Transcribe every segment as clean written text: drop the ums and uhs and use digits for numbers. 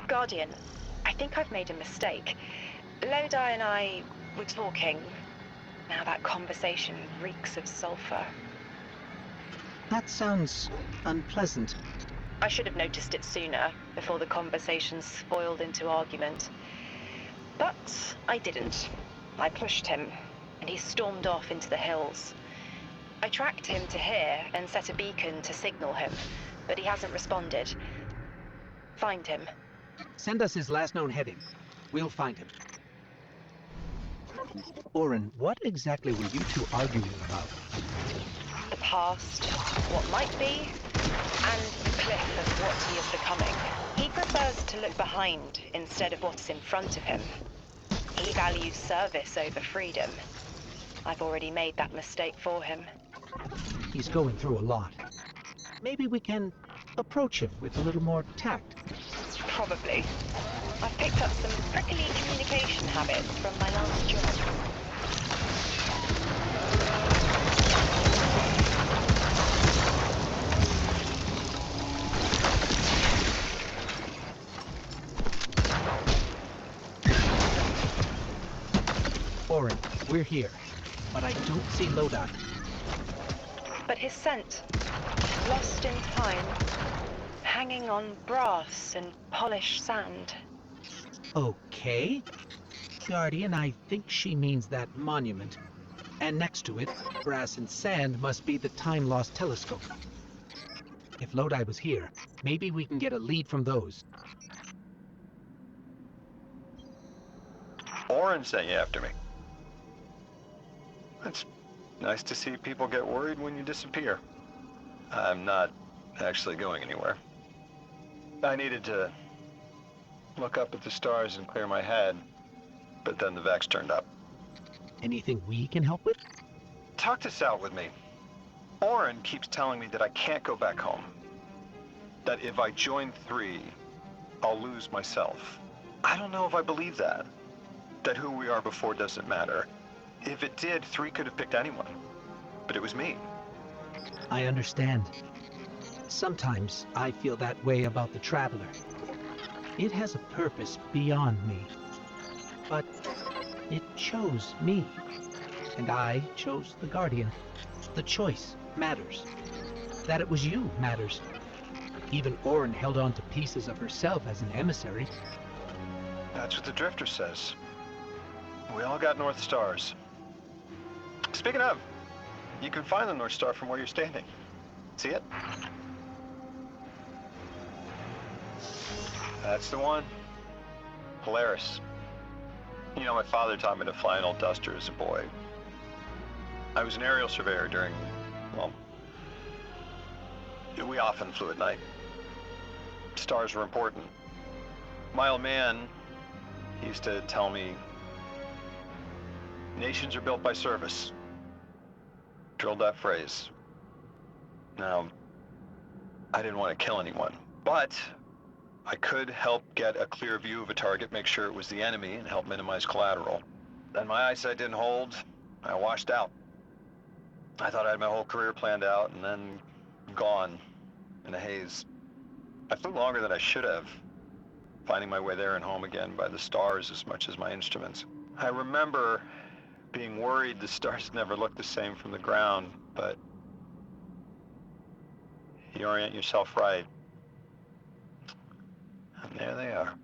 Guardian, I think I've made a mistake. Lodi and I were talking. Now that conversation reeks of sulfur. That sounds unpleasant. I should have noticed it sooner, before the conversation spoiled into argument. But I didn't. I pushed him, and he stormed off into the hills. I tracked him to here and set a beacon to signal him, but he hasn't responded. Find him. Send us his last known heading. We'll find him. Oren, what exactly were you two arguing about? The past, what might be, and the cliff of what he is becoming. He prefers to look behind instead of what's in front of him. He values service over freedom. I've already made that mistake for him. He's going through a lot. Maybe we can approach him with a little more tact. Probably. I've picked up some prickly communication habits from my last job. Oren, we're here, but I don't see Lodi. But his scent, lost in time, hanging on brass and polished sand. Okay. Guardian, I think she means that monument. And next to it, brass and sand must be the time-lost telescope. If Lodi was here, maybe we can get a lead from those. Oren sent you after me. It's nice to see people get worried when you disappear. I'm not actually going anywhere. I needed to look up at the stars and clear my head, but then the Vex turned up. Anything we can help with? Talk this out with me. Oren keeps telling me that I can't go back home. That if I join 3, I'll lose myself. I don't know if I believe that. That who we are before doesn't matter. If it did, 3 could have picked anyone. But it was me. I understand. Sometimes I feel that way about the Traveler. It has a purpose beyond me. But it chose me. And I chose the Guardian. The choice matters. That it was you matters. Even Oren held on to pieces of herself as an emissary. That's what the Drifter says. We all got North Stars. Speaking of, you can find the North Star from where you're standing. See it? That's the one. Polaris. You know, my father taught me to fly an old Duster as a boy. I was an aerial surveyor during, well, we often flew at night. Stars were important. My old man, he used to tell me, nations are built by service. Drilled that phrase. Now, I didn't want to kill anyone, but I could help get a clear view of a target, make sure it was the enemy, and help minimize collateral. Then my eyesight didn't hold. I washed out. I thought I had my whole career planned out, and then gone in a haze. I flew longer than I should have, finding my way there and home again by the stars as much as my instruments. I remember being worried the stars never looked the same from the ground, but you orient yourself right, and there they are.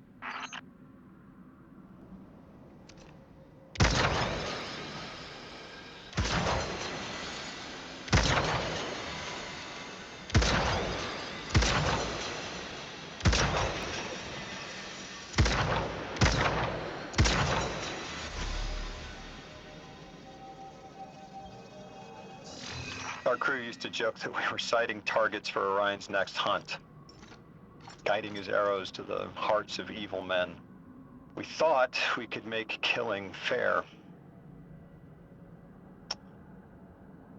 Our crew used to joke that we were sighting targets for Orion's next hunt, guiding his arrows to the hearts of evil men. We thought we could make killing fair.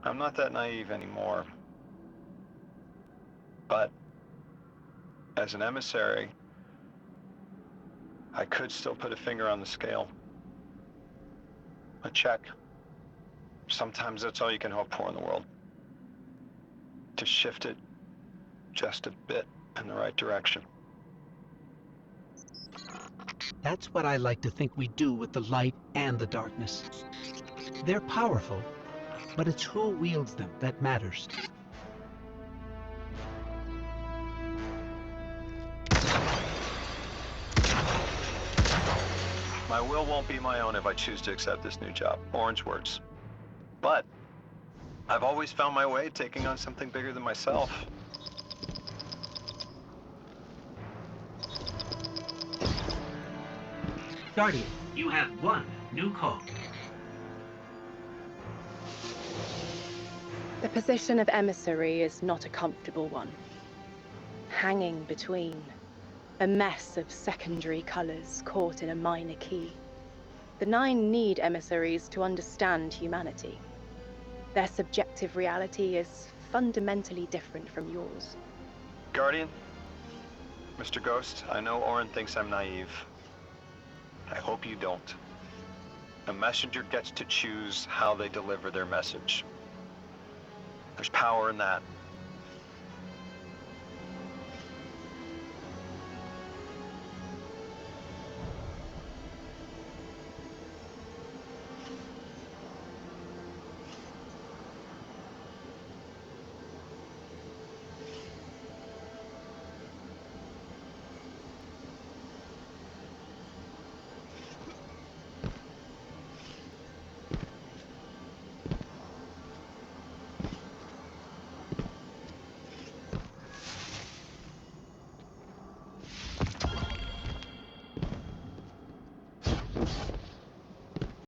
I'm not that naive anymore. But as an emissary, I could still put a finger on the scale. A check. Sometimes that's all you can hope for in the world. To shift it just a bit in the right direction. That's what I like to think we do with the light and the darkness. They're powerful, but it's who wields them that matters. My will won't be my own if I choose to accept this new job. Orange words. But I've always found my way taking on something bigger than myself. Guardian, you have one new call. The position of emissary is not a comfortable one. Hanging between. A mess of secondary colors caught in a minor key. The Nine need emissaries to understand humanity. Their subjective reality is fundamentally different from yours. Guardian? Mr. Ghost, I know Orin thinks I'm naive. I hope you don't. A messenger gets to choose how they deliver their message. There's power in that.